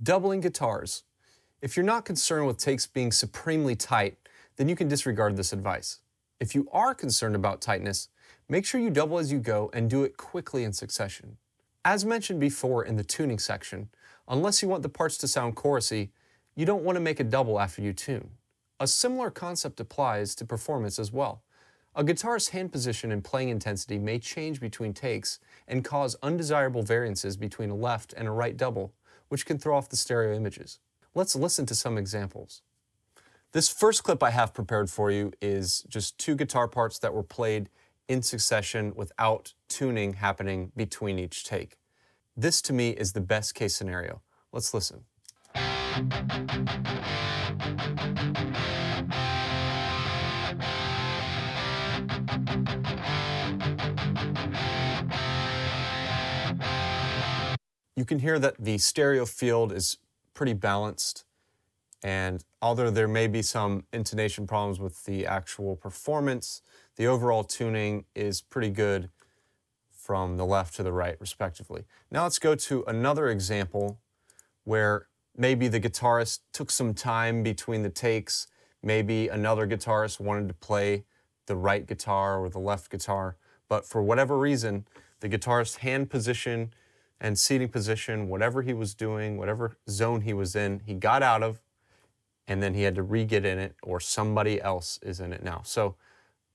Doubling guitars. If you're not concerned with takes being supremely tight, then you can disregard this advice. If you are concerned about tightness, make sure you double as you go and do it quickly in succession. As mentioned before in the tuning section, unless you want the parts to sound chorusy, you don't want to make a double after you tune. A similar concept applies to performance as well. A guitarist's hand position and playing intensity may change between takes and cause undesirable variances between a left and a right double, which can throw off the stereo images. Let's listen to some examples. This first clip I have prepared for you is just two guitar parts that were played in succession without tuning happening between each take. This to me is the best case scenario. Let's listen. You can hear that the stereo field is pretty balanced, and although there may be some intonation problems with the actual performance, the overall tuning is pretty good from the left to the right, respectively. Now let's go to another example where maybe the guitarist took some time between the takes, maybe another guitarist wanted to play the right guitar or the left guitar, but for whatever reason, the guitarist's hand position and seating position, whatever he was doing, whatever zone he was in, he got out of, and then he had to re-get in it, or somebody else is in it now. So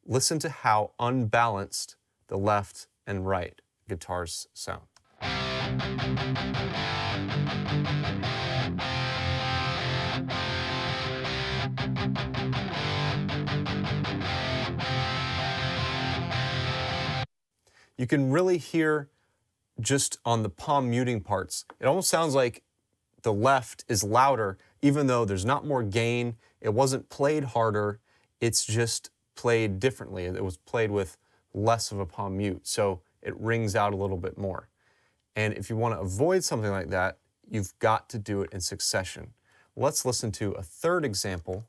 listen to how unbalanced the left and right guitars sound. You can really hear just on the palm muting parts, it almost sounds like the left is louder, even though there's not more gain, it wasn't played harder, it's just played differently. It was played with less of a palm mute, so it rings out a little bit more. And if you want to avoid something like that, you've got to do it in succession. Let's listen to a third example,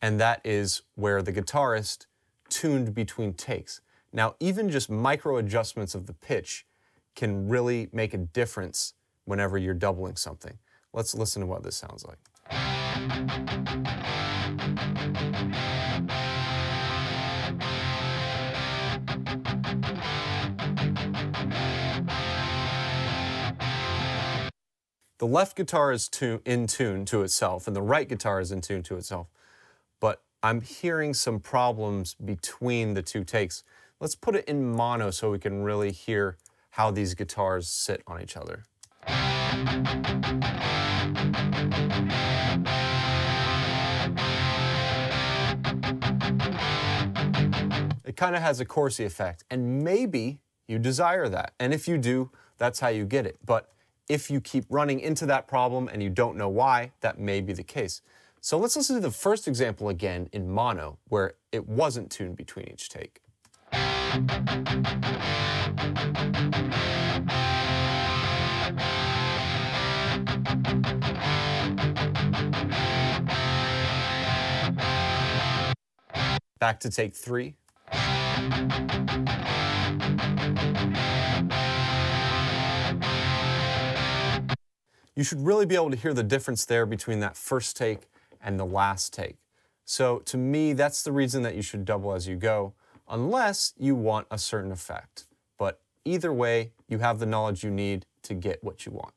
and that is where the guitarist tuned between takes. Now, even just micro adjustments of the pitch can really make a difference whenever you're doubling something. Let's listen to what this sounds like. The left guitar is in tune to itself, and the right guitar is in tune to itself, but I'm hearing some problems between the two takes. Let's put it in mono so we can really hear how these guitars sit on each other. It kind of has a chorusy effect, and maybe you desire that. And if you do, that's how you get it. But if you keep running into that problem and you don't know why, that may be the case. So let's listen to the first example again in mono, where it wasn't tuned between each take. Back to take 3. You should really be able to hear the difference there between that first take and the last take. So to me, that's the reason that you should double as you go, unless you want a certain effect. But either way, you have the knowledge you need to get what you want.